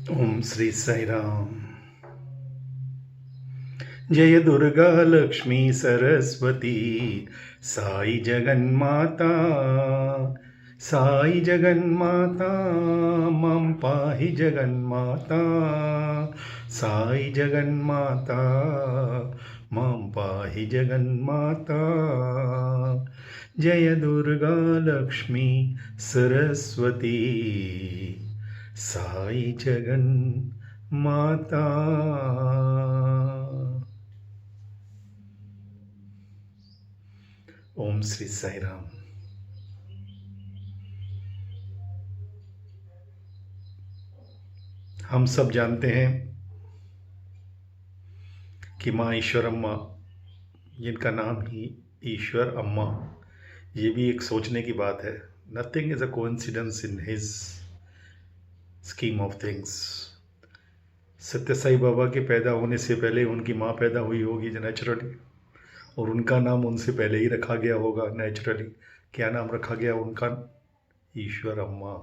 ओम श्री साई राम। जय दुर्गा लक्ष्मी सरस्वती साई जगन्माता। साई जगन्माता मां पाहि जगन्माता। साई जगन्माता मां पाहि जगन्माता। जय दुर्गा लक्ष्मी सरस्वती साई जगन माता। ओम श्री साई राम। हम सब जानते हैं कि माँ ईश्वर अम्मा, जिनका नाम ही ईश्वर अम्मा, ये भी एक सोचने की बात है। Nothing is a coincidence in his scheme of things. सत्य साई बाबा के पैदा होने से पहले उनकी माँ पैदा हुई होगी नेचुरली, और उनका नाम उनसे पहले ही रखा गया होगा नेचुरली। क्या नाम रखा गया उनका? ईश्वर अम्मा,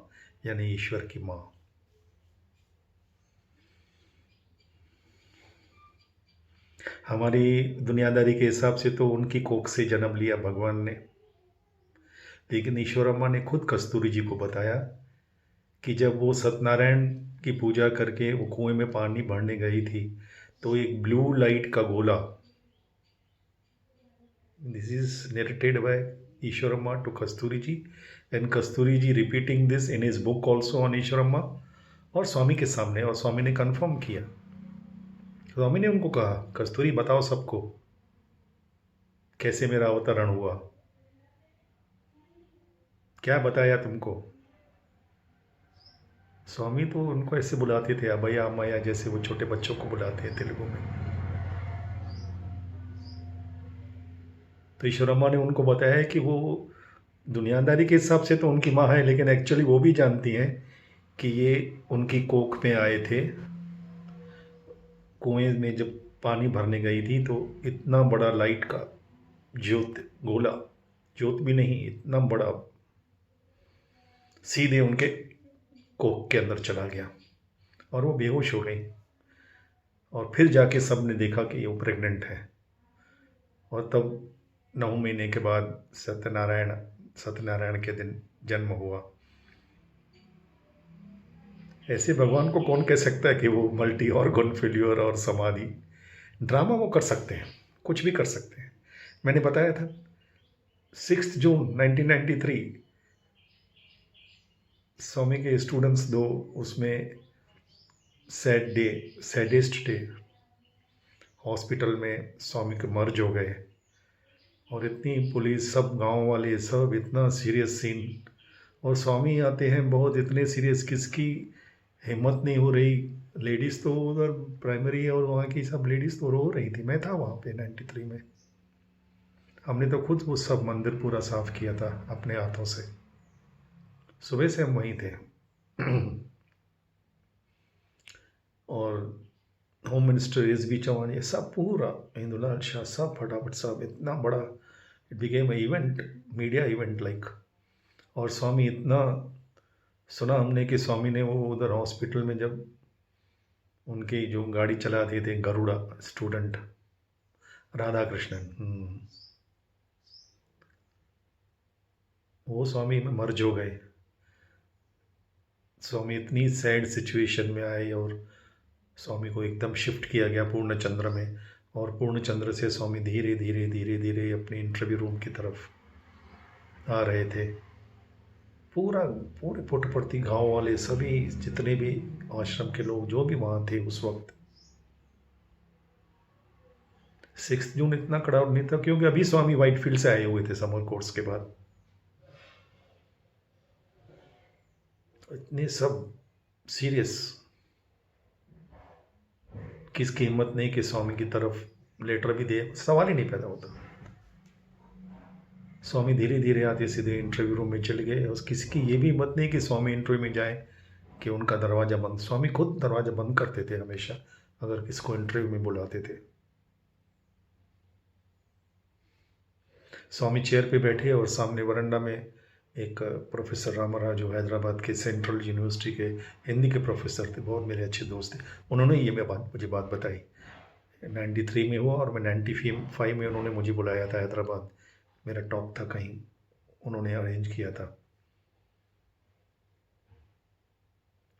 यानी ईश्वर की माँ। हमारी दुनियादारी के हिसाब से तो उनकी कोख से जन्म लिया भगवान ने, लेकिन ईश्वर अम्मा ने खुद कस्तूरी जी को बताया कि जब वो सत्यनारायण की पूजा करके वो कुएं में पानी भरने गई थी, तो एक ब्लू लाइट का गोला, this is narrated by Ishwar Amma to Kasturi ji, and Kasturi ji repeating this in his book also on Ishwar Amma, और स्वामी के सामने, और स्वामी ने कंफर्म किया। स्वामी ने उनको कहा, कस्तूरी बताओ सबको कैसे मेरा अवतरण हुआ, क्या बताया तुमको? स्वामी तो उनको ऐसे बुलाते थे अभया अमया, जैसे वो छोटे बच्चों को बुलाते हैं तेलुगु में। तो ईश्वरम्मा ने उनको बताया है कि वो दुनियादारी के हिसाब से तो उनकी माँ है, लेकिन एक्चुअली वो भी जानती हैं कि ये उनकी कोख में आए थे। कुएं में जब पानी भरने गई थी तो इतना बड़ा लाइट का ज्योत गोला, ज्योत भी नहीं, इतना बड़ा सीधे उनके कोख के अंदर चला गया और वो बेहोश हो गई। और फिर जाके सब ने देखा कि वो प्रेग्नेंट है, और तब 9 महीने के बाद सत्यनारायण के दिन जन्म हुआ। ऐसे भगवान को कौन कह सकता है कि वो मल्टी ऑर्गन फेल्यूर और समाधि, ड्रामा वो कर सकते हैं, कुछ भी कर सकते हैं। मैंने बताया था 6 जून 1993 स्वामी के स्टूडेंट्स दो, उसमें sad day, saddest day, hospital में स्वामी के मर्ज हो गए, और इतनी पुलिस, सब गांव वाले, सब इतना सीरियस सीन, और स्वामी आते हैं बहुत इतने सीरियस, किसकी हिम्मत नहीं हो रही। लेडीज़ तो उधर प्राइमरी और वहाँ की सब लेडीज़ तो रो रही थी। मैं था वहाँ पे 93 में। हमने तो खुद वो सब मंदिर पूरा साफ किया था अपने हाथों से। सुबह से हम वहीं थे। और home minister S B Chauhan, ये सब पूरा, इंदुलाल शाह, सब फटाफट, सब इतना बड़ा, it became event, media event like. और स्वामी इतना, सुना हमने कि स्वामी ने वो उधर हॉस्पिटल में जब उनकी जो गाड़ी चलाते थे गरुड़ा स्टूडेंट राधा कृष्णन, वो स्वामी में मर्ज हो गए। स्वामी इतनी सैड सिचुएशन में आए, और स्वामी को एकदम शिफ्ट किया गया पूर्ण चंद्र में, और पूर्ण चंद्र से स्वामी धीरे धीरे धीरे धीरे अपने इंटरव्यू रूम की तरफ आ रहे थे। पूरे पुट्टपर्थी गांव वाले, सभी जितने भी आश्रम के लोग जो भी वहाँ थे उस वक्त, 6 जून इतना क्राउड नहीं था, क्योंकि अभी स्वामी वाइटफील्ड से आए हुए थे समर कोर्स के बाद। इतने सब सीरियस, किसकी हिम्मत नहीं कि स्वामी की तरफ लेटर भी दे, सवाल ही नहीं पैदा होता। स्वामी धीरे धीरे आते सीधे इंटरव्यू रूम में चले गए, और किसी की ये भी हिम्मत नहीं कि स्वामी इंटरव्यू में जाए कि उनका दरवाज़ा बंद। स्वामी खुद दरवाज़ा बंद करते थे हमेशा अगर किसको इंटरव्यू में बुलाते थे। स्वामी चेयर पे बैठे और सामने वरांडा में एक प्रोफेसर रामाराजू हैदराबाद के सेंट्रल यूनिवर्सिटी के हिंदी के प्रोफेसर थे, बहुत मेरे अच्छे दोस्त थे। उन्होंने ये मुझे बात बताई। 93 में हुआ और मैं 95 में उन्होंने मुझे बुलाया था हैदराबाद। मेरा टॉक था कहीं, उन्होंने अरेंज किया था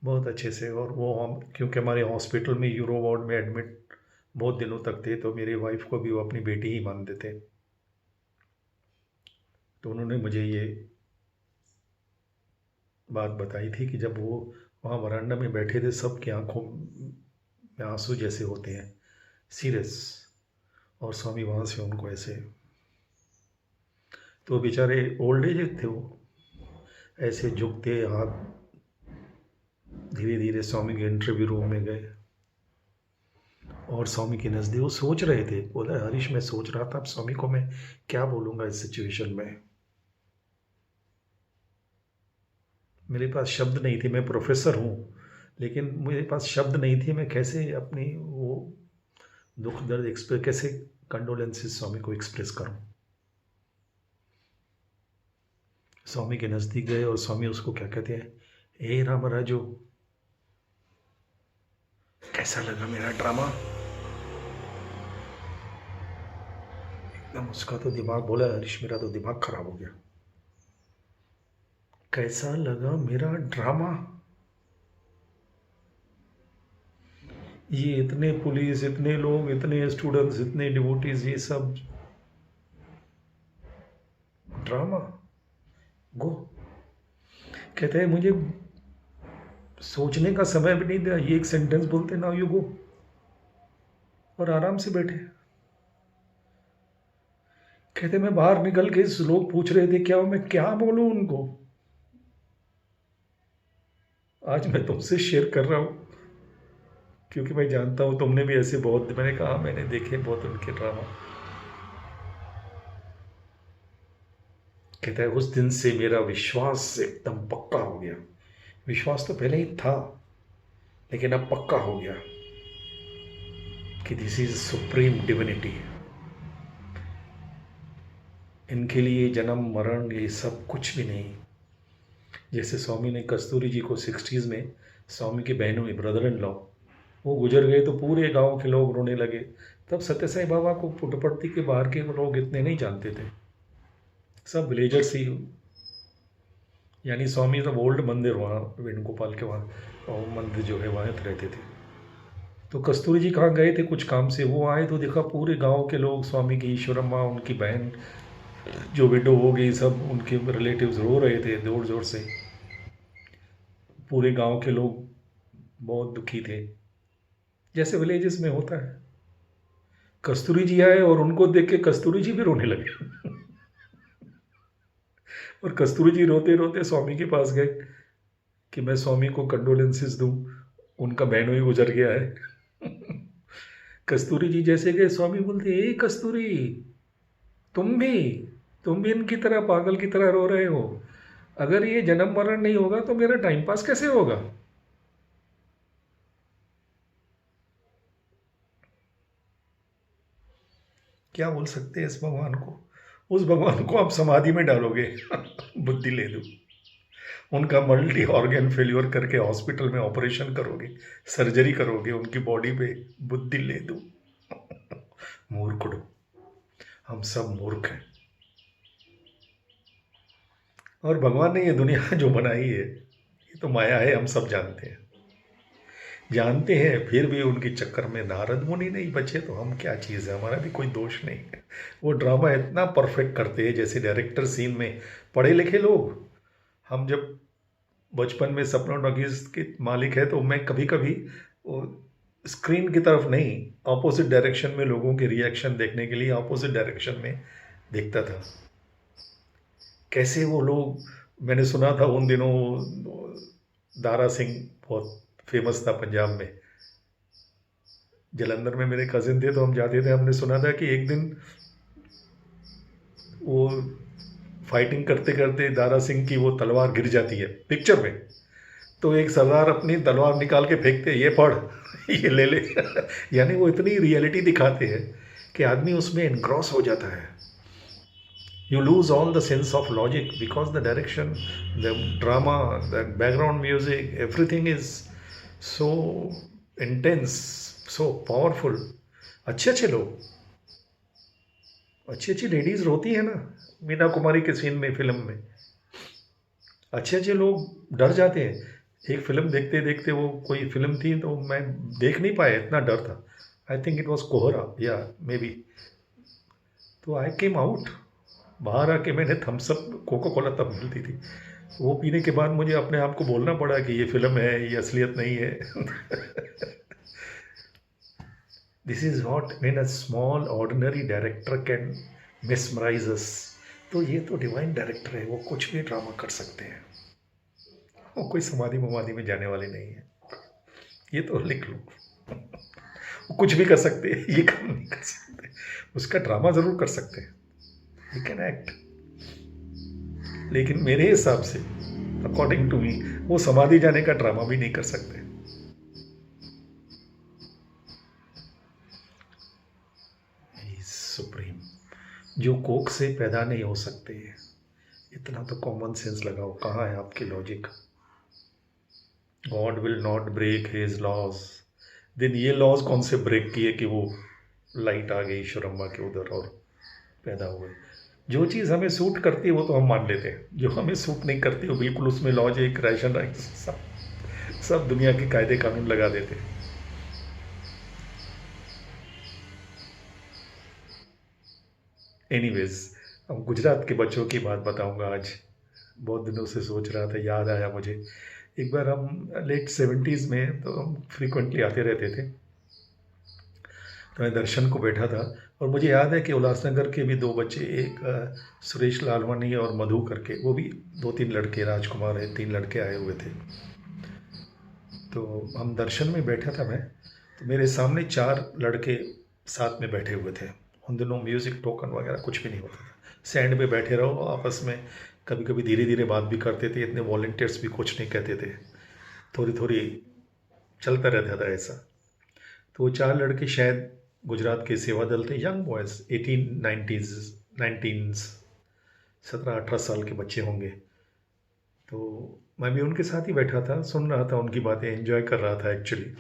बहुत अच्छे से। और वो हम क्योंकि हमारे हॉस्पिटल में यूरो वार्ड में एडमिट बहुत दिनों तक थे, तो मेरी वाइफ को भी वो अपनी बेटी ही मानते थे। तो उन्होंने मुझे ये बात बताई थी कि जब वो वहाँ वरांडा में बैठे थे, सबकी आंखों में आंसू जैसे होते हैं, सीरियस, और स्वामी वहाँ से उनको ऐसे, तो बेचारे ओल्ड एज थे, वो ऐसे झुकते हाथ धीरे धीरे स्वामी के इंटरव्यू रूम में गए और स्वामी के नज़दीक वो सोच रहे थे। बोला, हरीश मैं सोच रहा था अब स्वामी को मैं क्या बोलूँगा इस सिचुएशन में। मेरे पास शब्द नहीं थे, मैं प्रोफेसर हूँ, लेकिन मेरे पास शब्द नहीं थे, मैं कैसे अपनी वो दुख दर्द एक्सप्रेस, कैसे कंडोलेंसेस स्वामी को एक्सप्रेस करूँ। स्वामी के नज़दीक गए और स्वामी उसको क्या कहते हैं, ए रामराजू, कैसा लगा मेरा ड्रामा। एकदम उसका तो दिमाग, बोला हरीश मेरा तो दिमाग खराब हो गया, कैसा लगा मेरा ड्रामा। ये इतने पुलिस, इतने लोग, इतने स्टूडेंट्स, इतने डिवोटीज, ये सब ड्रामा। गो, कहते हैं मुझे सोचने का समय भी नहीं दिया, ये एक सेंटेंस बोलते नाउ यू गो, और आराम से बैठे। कहते मैं बाहर निकल के, लोग पूछ रहे थे क्या मैं क्या बोलूं उनको, आज मैं तुमसे शेयर कर रहा हूं क्योंकि मैं जानता हूं तुमने भी ऐसे बहुत, मैंने कहा मैंने देखे बहुत उनके ड्रामा। कहता है उस दिन से मेरा विश्वास एकदम पक्का हो गया। विश्वास तो पहले ही था, लेकिन अब पक्का हो गया कि दिस इज सुप्रीम डिविनिटी। इनके लिए जन्म मरण ये सब कुछ भी नहीं। जैसे स्वामी ने कस्तूरी जी को 60s में, स्वामी की बहनों में ब्रदर इन लॉ वो गुजर गए, तो पूरे गांव के लोग रोने लगे। तब सत्य साई बाबा को पुट्टपर्ती के बाहर के लोग इतने नहीं जानते थे, सब विलेजर्स ही। यानी स्वामी सब ओल्ड मंदिर वहाँ वेणुगोपाल के वहाँ मंदिर जो है वहाँ रहते थे। तो कस्तूरी जी कहाँ गए थे कुछ काम से, वो आए तो देखा पूरे गांव के लोग, स्वामी की ईश्वरम्मा, उनकी बहन जो विडो हो गई, सब उनके रिलेटिव्स रो रहे थे जोर जोर से। पूरे गांव के लोग बहुत दुखी थे, जैसे विलेजेस में होता है। कस्तूरी जी आए और उनको देख के कस्तूरी जी भी रोने लगे और कस्तूरी जी रोते रोते स्वामी के पास गए कि मैं स्वामी को कंडोलेंसेस दूं, उनका बहनों ही गुजर गया है कस्तूरी जी जैसे गए, स्वामी बोलते ए कस्तूरी, तुम भी इनकी तरह पागल की तरह रो रहे हो। अगर ये जन्म मरण नहीं होगा तो मेरा टाइम पास कैसे होगा। क्या बोल सकते हैं इस भगवान को। उस भगवान को आप समाधि में डालोगे बुद्धि ले दो, उनका मल्टी ऑर्गन फेल्योर करके हॉस्पिटल में ऑपरेशन करोगे, सर्जरी करोगे उनकी बॉडी पे, बुद्धि ले दो मूर्ख उड़ो, हम सब मूर्ख हैं। और भगवान ने ये दुनिया जो बनाई है ये तो माया है, हम सब जानते हैं, फिर भी उनके चक्कर में नारद मुनि नहीं बचे तो हम क्या चीज़ है, हमारा भी कोई दोष नहीं है। वो ड्रामा इतना परफेक्ट करते हैं, जैसे डायरेक्टर सीन में पढ़े लिखे लोग। हम जब बचपन में सपना टॉकीज के मालिक है, तो मैं कभी कभी स्क्रीन की तरफ नहीं, ऑपोजिट डायरेक्शन में लोगों के रिएक्शन देखने के लिए ऑपोजिट डायरेक्शन में देखता था। कैसे वो लोग, मैंने सुना था उन दिनों दारा सिंह बहुत फेमस था पंजाब में, जलंधर में मेरे कजिन थे तो हम जाते थे, हमने सुना था कि एक दिन वो फाइटिंग करते करते दारा सिंह की वो तलवार गिर जाती है पिक्चर में, तो एक सरदार अपनी तलवार निकाल के फेंकते, ये पढ़ ये ले ले यानी वो इतनी रियलिटी दिखाते हैं कि आदमी उसमें इनग्रॉस हो जाता है। You lose all the sense of logic because the direction, the drama, the background music, everything is so intense, so powerful. अच्छे अच्छे लोग, अच्छी अच्छी लेडीज रोती है ना मीना कुमारी के सीन में, फिल्म में अच्छे अच्छे लोग डर जाते हैं। एक फिल्म देखते देखते, वो कोई फिल्म थी तो मैं देख नहीं पाया, इतना डर था। आई थिंक इट वॉज कोहरा या मे बी। तो आई केम आउट, बाहर आके मैंने थम्स अप, कोको कोला तब मिलती थी, वो पीने के बाद मुझे अपने आप को बोलना पड़ा कि ये फिल्म है, ये असलियत नहीं है। This is what when a small ordinary director can mesmerize us। तो ये तो डिवाइन डायरेक्टर है, वो कुछ भी ड्रामा कर सकते हैं, वो कोई समाधि ममाधि में जाने वाले नहीं है। ये तो लिख लो, वो कुछ भी कर सकते हैं, ये काम नहीं कर सकते। उसका ड्रामा जरूर कर सकते हैं, ही कैन एक्ट, लेकिन मेरे हिसाब से, अकॉर्डिंग टू मी, वो समाधि जाने का ड्रामा भी नहीं कर सकते। सुप्रीम, जो कोक से पैदा नहीं हो सकते, इतना तो कॉमन सेंस लगाओ, कहाँ है आपकी logic? God will not break his laws. Then ये लॉज कौन से ब्रेक किए कि वो लाइट आ गई ईश्वरम्मा के उधर और पैदा हुए? जो चीज़ हमें सूट करती है वो तो हम मान लेते हैं, जो हमें सूट नहीं करती वो बिल्कुल उसमें लॉजिक, रैशनल, सब दुनिया के कायदे कानून लगा देते हैं। एनीवेज, अब गुजरात के बच्चों की बात बताऊंगा आज। बहुत दिनों से सोच रहा था, याद आया मुझे। एक बार हम लेट 70s में, तो हम फ्रीक्वेंटली आते रहते थे, तो मैं दर्शन को बैठा था और मुझे याद है कि उल्लासनगर के भी दो बच्चे, एक सुरेश लालवानी और मधु करके, वो भी 2-3 लड़के, राजकुमार है, 3 लड़के आए हुए थे। तो हम दर्शन में बैठा था मैं, तो मेरे सामने 4 लड़के साथ में बैठे हुए थे। उन दिनों म्यूज़िक टोकन वगैरह कुछ भी नहीं होता था, सैंड पे बैठे रहो आपस में, कभी कभी धीरे धीरे बात भी करते थे, इतने वॉल्टियर्स भी कुछ नहीं कहते थे, थोड़ी थोड़ी चलता रहता था ऐसा। तो वो 4 लड़के शायद गुजरात के सेवा दल थे, यंग बॉयज़, 17-18 साल के बच्चे होंगे। तो मैं भी उनके साथ ही बैठा था, सुन रहा था उनकी बातें, एंजॉय कर रहा था एक्चुअली।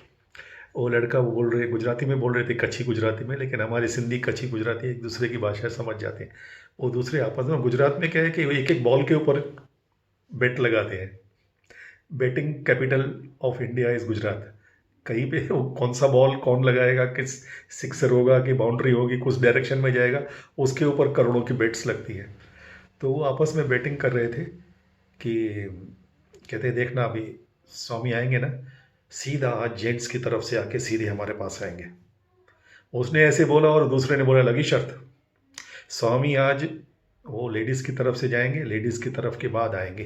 वो लड़का, वो बोल रहे, गुजराती में बोल रहे थे, कच्ची गुजराती में, लेकिन हमारे सिंधी कच्ची गुजराती एक दूसरे की भाषा समझ जाते हैं। वो दूसरे आपस में, गुजरात में क्या है कि एक एक बॉल के ऊपर बेट लगाते हैं। Batting capital of India is Gujarat. कहीं पे वो कौन सा बॉल कौन लगाएगा, किस सिक्सर होगा कि बाउंड्री होगी, कुछ डायरेक्शन में जाएगा, उसके ऊपर करोड़ों की बेट्स लगती है। तो वो आपस में बैटिंग कर रहे थे कि कहते देखना अभी स्वामी आएंगे ना, सीधा आज जेंट्स की तरफ से आके सीधे हमारे पास आएंगे। उसने ऐसे बोला और दूसरे ने बोला, लगी शर्त, स्वामी आज वो लेडीज़ की तरफ से जाएंगे, लेडीज़ की तरफ के बाद आएंगे।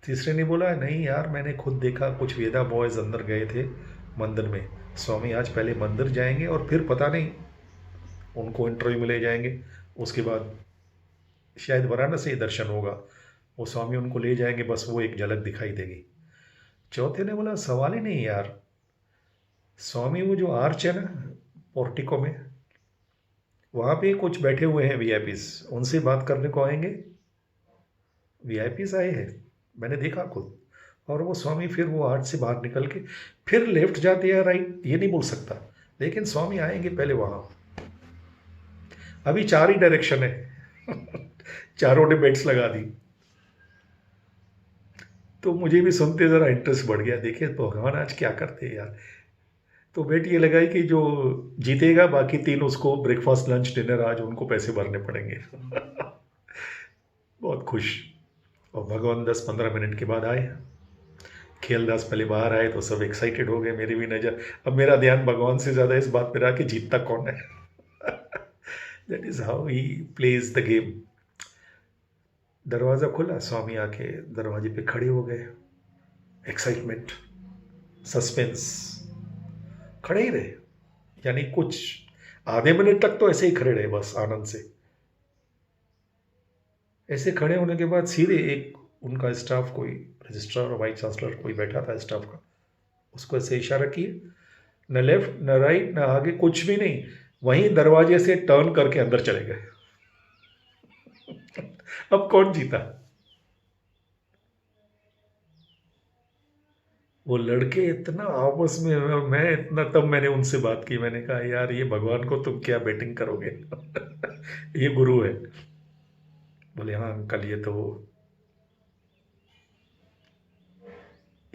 तीसरे ने बोला, नहीं यार, मैंने खुद देखा, कुछ वेदा बॉयज़ अंदर गए थे मंदिर में, स्वामी आज पहले मंदिर जाएंगे और फिर पता नहीं उनको इंटरव्यू में ले जाएंगे, उसके बाद शायद वाराणसी दर्शन होगा, वो स्वामी उनको ले जाएंगे, बस वो एक झलक दिखाई देगी। चौथे ने बोला, सवाल ही नहीं यार, स्वामी वो जो आर्च है ना पोर्टिको में, वहाँ पे कुछ बैठे हुए हैं वीआईपीज, उनसे बात करने को आएंगे। वीआईपीज आए हैं, मैंने देखा खुद। और वो स्वामी फिर वो आर्च से बाहर निकल के फिर लेफ्ट जाते हैं, राइट ये नहीं बोल सकता, लेकिन स्वामी आएंगे पहले वहाँ। अभी 4 ही डायरेक्शन है। चारों ने बेट्स लगा दी। तो मुझे भी सुनते ज़रा इंटरेस्ट बढ़ गया, देखिए भगवान आज क्या करते हैं यार। तो बेट ये लगाई कि जो जीतेगा बाकी 3 उसको ब्रेकफास्ट लंच डिनर आज उनको पैसे भरने पड़ेंगे। बहुत खुश। और भगवान 10-15 मिनट के बाद आए। खेलदास पहले बाहर आए तो सब एक्साइटेड हो गए, मेरी भी नज़र, अब मेरा ध्यान भगवान से ज़्यादा इस बात पर रहा कि जीतता कौन है। That is how he plays the game. दरवाज़ा खुला, स्वामी आके दरवाजे पे खड़े हो गए। एक्साइटमेंट, सस्पेंस, खड़े ही रहे, यानी कुछ आधे मिनट तक तो ऐसे ही खड़े रहे, बस आनंद से। ऐसे खड़े होने के बाद सीधे एक उनका स्टाफ, कोई रजिस्ट्रार और वाइस चांसलर कोई बैठा था स्टाफ का, उसको ऐसे इशारा किए, न लेफ्ट न राइट न आगे, कुछ भी नहीं, वहीं दरवाजे से टर्न करके अंदर चले गए। अब कौन जीता? वो लड़के इतना आपस में, मैं इतना, तब मैंने उनसे बात की, मैंने कहा यार ये भगवान को तुम क्या बेटिंग करोगे? ये गुरु है। बोले हाँ अंकल ये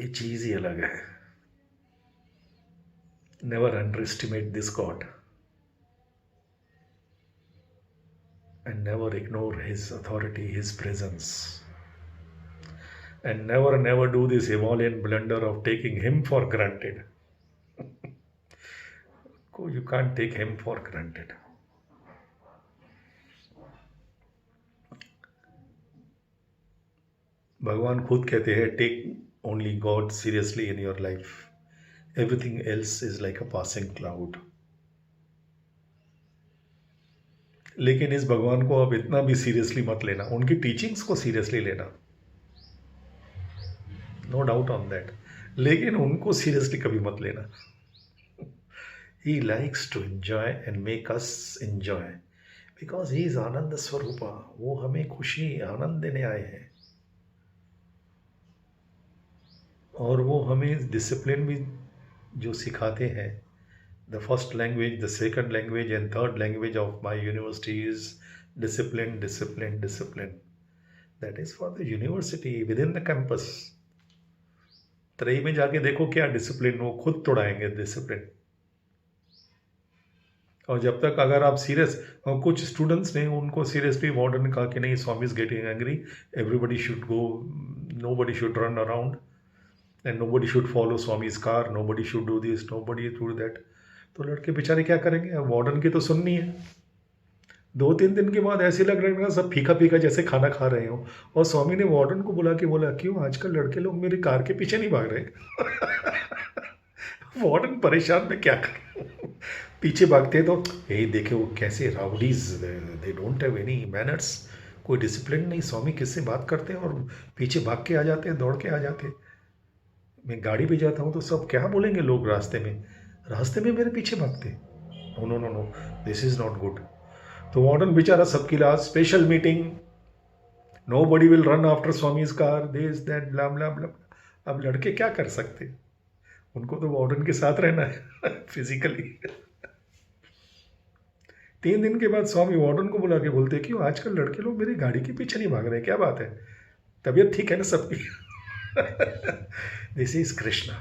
चीज ही अलग है। Never under estimate this God and never ignore his authority, his presence, and never do this Himalayan blunder of taking him for granted. You can't take him for granted. भगवान खुद कहते हैं take only God seriously in your life, everything else is like a passing cloud. लेकिन इस भगवान को आप इतना भी सीरियसली मत लेना, उनकी टीचिंग्स को सीरियसली लेना, नो डाउट ऑन दैट, लेकिन उनको सीरियसली कभी मत लेना। He likes to enjoy and make us enjoy because he is आनंद स्वरूपा। वो हमें खुशी आनंद देने आए हैं, और वो हमें डिसिप्लिन भी जो सिखाते हैं। The first language, the second language and third language of my university is discipline, discipline, discipline. That is for the university within the campus. त्रयी में जाके देखो क्या डिसिप्लिन, वो खुद तोड़ाएंगे डिसिप्लिन। और जब तक अगर आप सीरियस, और कुछ स्टूडेंट्स ने उनको सीरियसली वार्डन ने कहा कि नहीं Swami is getting angry, everybody should go, nobody should run around and nobody should follow Swami's car, nobody should do this, nobody do that. तो लड़के बेचारे क्या करेंगे? अब वार्डन की तो सुननी है। 2-3 दिन के बाद ऐसे लग रहा है सब फीका फीका जैसे खाना खा रहे हो। और स्वामी ने वार्डन को बुला के बोला क्यों आजकल लड़के लोग मेरी कार के पीछे नहीं भाग रहे? वार्डन परेशान, मैं क्या करूं? पीछे भागते तो यही देखे वो कैसे rowdies, they don't have any manners, कोई डिसिप्लिन नहीं, स्वामी किससे बात करते हैं और पीछे भाग के आ जाते हैं, दौड़ के आ जाते हैं। मैं गाड़ी पे जाता हूँ तो सब क्या बोलेंगे लोग, रास्ते में मेरे पीछे भागते। No no no no, this is not good. तो वार्डन बेचारा सबकी last special meeting, nobody will run after Swami's car, this that blah blah blah. अब लड़के क्या कर सकते? उनको तो वार्डन के साथ रहना है फिजिकली। 3 दिन के बाद स्वामी वार्डन को बुला के बोलते क्यों आजकल लड़के लोग मेरी गाड़ी के पीछे नहीं भाग रहे, क्या बात है? तबीयत ठीक है ना सबकी? This is Krishna,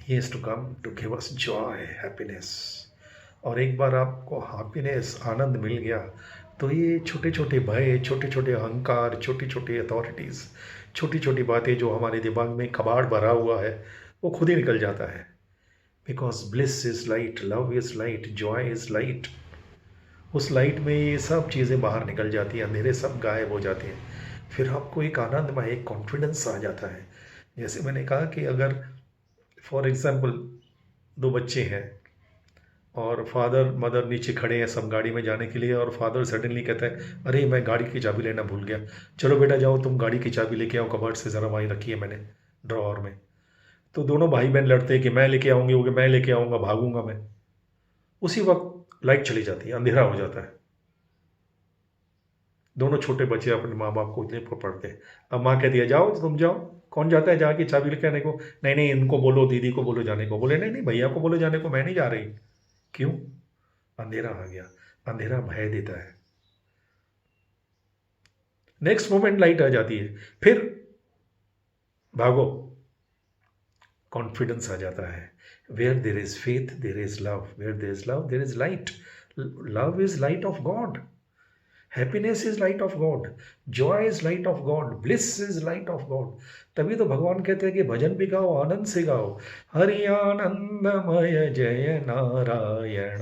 he has to come to give us joy, happiness. और एक बार आपको हैप्पीनेस, आनंद मिल गया तो ये छोटे छोटे भय, छोटे छोटे अहंकार, छोटी छोटी अथॉरिटीज़, छोटी छोटी बातें जो हमारे दिमाग में कबाड़ भरा हुआ है वो खुद ही निकल जाता है। Because bliss is light, love is light, Joy is light. उस लाइट में ये सब चीज़ें बाहर निकल जाती हैं, अंधेरे सब गायब हो जाते हैं। फिर आपको एक आनंदमय, एक कॉन्फिडेंस आ जाता है। जैसे मैंने कहा कि अगर फॉर एग्जाम्पल 2 बच्चे हैं और फादर मदर नीचे खड़े हैं सब गाड़ी में जाने के लिए, और फादर सडनली कहता है अरे मैं गाड़ी की चाबी लेना भूल गया, चलो बेटा जाओ तुम गाड़ी की चाबी लेके आओ, कबर्ड से ज़रा वहीं रखी है मैंने ड्रॉअर में। तो दोनों भाई बहन लड़ते हैं कि मैं लेके आऊँगी, वो कि मैं लेके आऊँगा, भागूंगा मैं। उसी वक्त लाइट चली जाती है, अंधेरा हो जाता है। दोनों छोटे बच्चे अपने माँ बाप को इतने पढ़ते हैं। अब माँ कहती है जाओ तो तुम जाओ, कौन जाता है जाके चाबी लेके आने को? नहीं नहीं इनको बोलो, दीदी को बोलो जाने को। बोले नहीं नहीं भैया को बोलो जाने को, मैं नहीं जा रही। क्यों? अंधेरा आ गया। अंधेरा भय देता है। नेक्स्ट मोमेंट लाइट आ जाती है, फिर भागो, कॉन्फिडेंस आ जाता है। Where there is faith there is love, where there is love there is light. Love is light of God, happiness is light of God, joy is light of God, bliss is light of God. तभी तो भगवान कहते हैं कि भजन भी गाओ, आनंद से गाओ। हरि आनंदमय जय नारायण,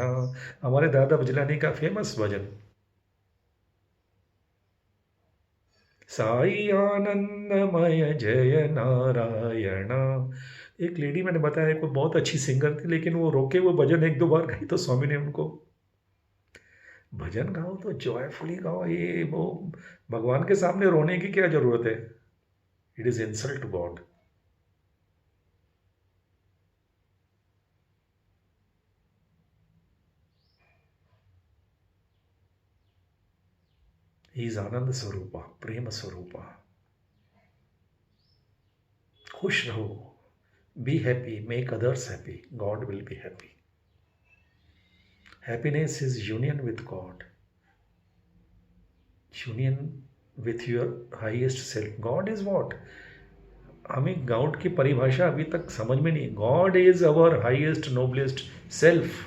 हमारे दादा बजलानी का फेमस भजन। साई आनंदमय जय नारायण। एक लेडी मैंने बताया कोई बहुत अच्छी सिंगर थी, लेकिन वो रोके वो भजन 1-2 बार गाई तो स्वामी ने उनको, भजन गाओ तो जॉयफुली गाओ, ये वो भगवान के सामने रोने की क्या जरूरत है? It is insult to God. He is आनंद स्वरूपा, प्रेम स्वरूपा। खुश रहो, be happy, make others happy, God will be happy. Happiness is union with God, union with your highest self. God is what? हमें गॉड की परिभाषा अभी तक समझ में नहीं। God is our highest noblest self.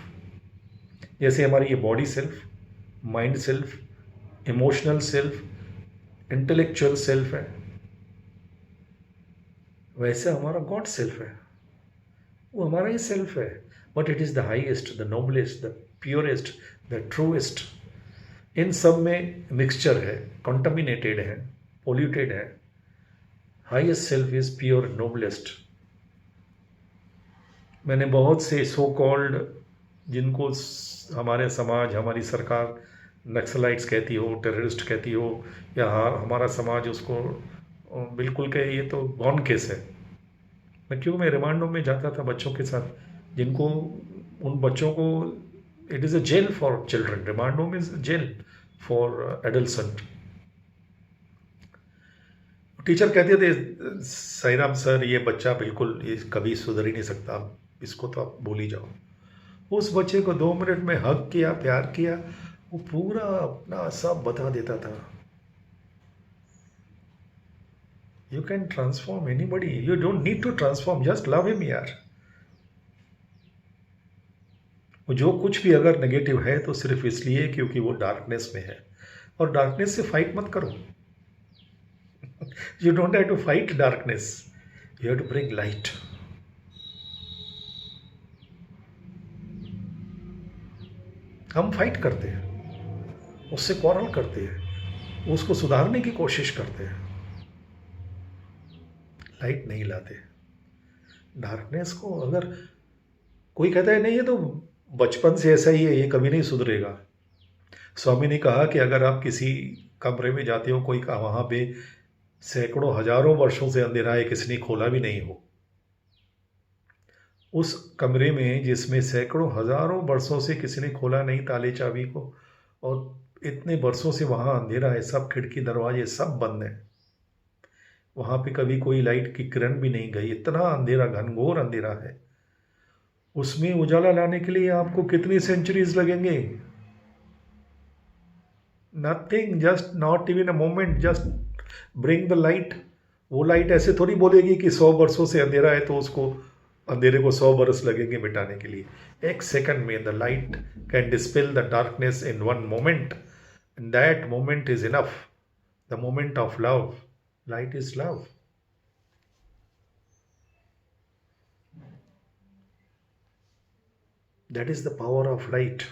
जैसे हमारी ये body self, mind self, emotional self, intellectual self है, वैसे हमारा गॉड सेल्फ है, वो हमारा ही सेल्फ है। But it is the highest, the noblest, the purest, the truest. इन सब में मिक्सचर है, कंटामिनेटेड है, पोल्यूटेड है। Highest self is pure noblest. मैंने बहुत से सो कॉल्ड, जिनको हमारे समाज, हमारी सरकार नक्सलाइट्स कहती हो, टेररिस्ट कहती हो, या हमारा समाज उसको बिल्कुल कहे ये तो गॉन केस है। मैं रिमांड होम में जाता था बच्चों के साथ, जिनको, उन बच्चों को, it is a jail for children, remand home is jail for adult. Teacher कहते थे, साईराम सर ये बच्चा बिल्कुल ये कभी सुधर ही नहीं सकता, इसको तो आप भूल ही जाओ। उस बच्चे को 2 मिनट में हग किया, प्यार किया, वो पूरा अपना सब बता देता था। You can transform anybody, you don't need to transform, just love him यार। जो कुछ भी अगर नेगेटिव है तो सिर्फ इसलिए क्योंकि वो डार्कनेस में है, और डार्कनेस से फाइट मत करो। You don't have to fight darkness. You have to bring light. हम फाइट करते हैं, उससे क्वारल करते हैं, उसको सुधारने की कोशिश करते हैं, लाइट नहीं लाते। डार्कनेस को अगर कोई कहता है नहीं ये तो बचपन से ऐसा ही है, ये कभी नहीं सुधरेगा। स्वामी ने कहा कि अगर आप किसी कमरे में जाते हो, कोई वहाँ पे सैकड़ों हजारों वर्षों से अंधेरा है, किसी ने खोला भी नहीं हो, उस कमरे में जिसमें सैकड़ों हजारों वर्षों से किसी ने खोला नहीं ताले चाबी को, और इतने वर्षों से वहाँ अंधेरा है, सब खिड़की दरवाजे सब बंद हैं, वहाँ पे कभी कोई लाइट की किरण भी नहीं गई, इतना अंधेरा, घनघोर अंधेरा है। उसमें उजाला लाने के लिए आपको कितनी सेंचुरीज लगेंगे? Nothing, just not even a moment, just bring the light. वो लाइट ऐसे थोड़ी बोलेगी कि 100 वर्षों से अंधेरा है तो उसको, अंधेरे को 100 बरस लगेंगे मिटाने के लिए। एक सेकंड में the light can dispel the darkness in 1 moment, and that moment is enough, the moment of love. Light is love. That is the power of light.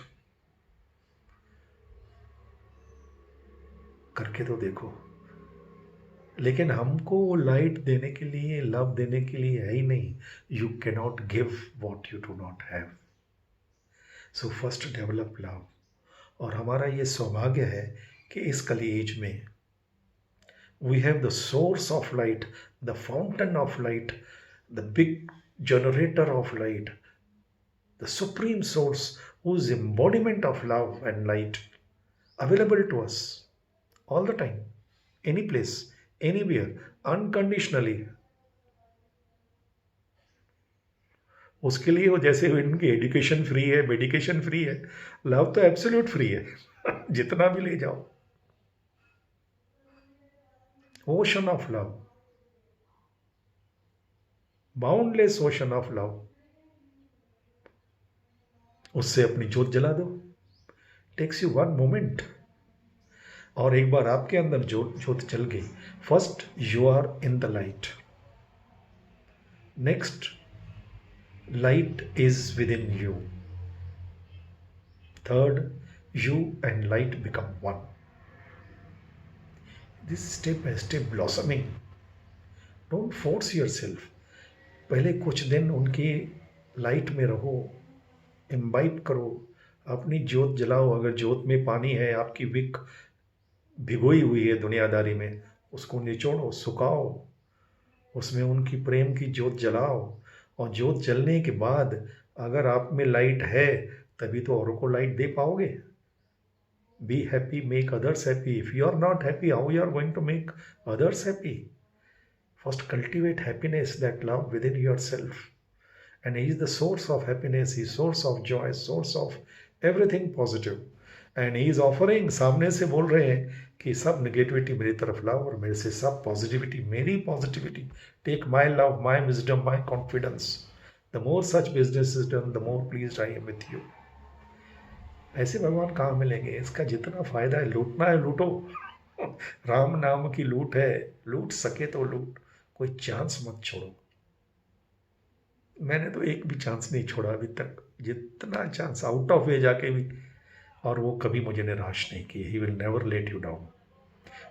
करके तो देखो। लेकिन हमको वो लाइट देने के लिए, लव देने के लिए है ही नहीं। You cannot give what you do not have. So first develop love. और हमारा ये सौभाग्य है कि इस कली एज में we have the source of light, the fountain of light, the big generator of light, the supreme source whose embodiment of love and light available to us all the time, any place, anywhere, unconditionally. उसके लिए वो जैसे इनकी education free है, medication free है, love तो absolute free है। जितना भी ले जाओ। Ocean of love, boundless ocean of love. उससे अपनी ज्योत जला दो। Takes you 1 moment. और एक बार आपके अंदर ज्योत जल गई, first you are in the light, next light is within you, third you and light become one. This step by step blossoming. Don't force yourself. पहले कुछ दिन उनकी लाइट में रहो, इम्बाइब करो, अपनी ज्योत जलाओ। अगर ज्योत में पानी है, आपकी विक भिगोई हुई है दुनियादारी में, उसको निचोड़ो, सुखाओ, उसमें उनकी प्रेम की ज्योत जलाओ। और ज्योत जलने के बाद अगर आप में लाइट है, तभी तो औरों को लाइट दे पाओगे। Be happy, make others happy. If you are not happy, how you are going to make others happy? First, cultivate happiness, that love within yourself. And He is the source of happiness, He is source of joy, source of everything positive. And He is offering, सामने से बोल रहे हैं कि सब negativity मेरी तरफ लाओ और मेरे से सब पॉजिटिविटी, मेरी positivity. Take my love, my wisdom, my confidence. The more such business is done, the more please I am with you. ऐसे भगवान कहाँ मिलेंगे? इसका जितना फायदा है, लूटना है लूटो. राम नाम की लूट है, लूट सके तो लूट, कोई चांस मत छोड़ो. मैंने तो एक भी चांस नहीं छोड़ा अभी तक, जितना चांस आउट ऑफ वे जाके भी, और वो कभी मुझे निराश नहीं किए. He will never let you down.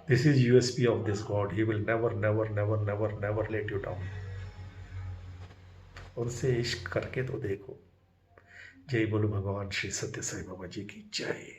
This is USP of this God. He will never never never never never let you down. उनसे इश्क करके तो देखो. जय बोलो भगवान श्री सत्य साई बाबा जी की जय.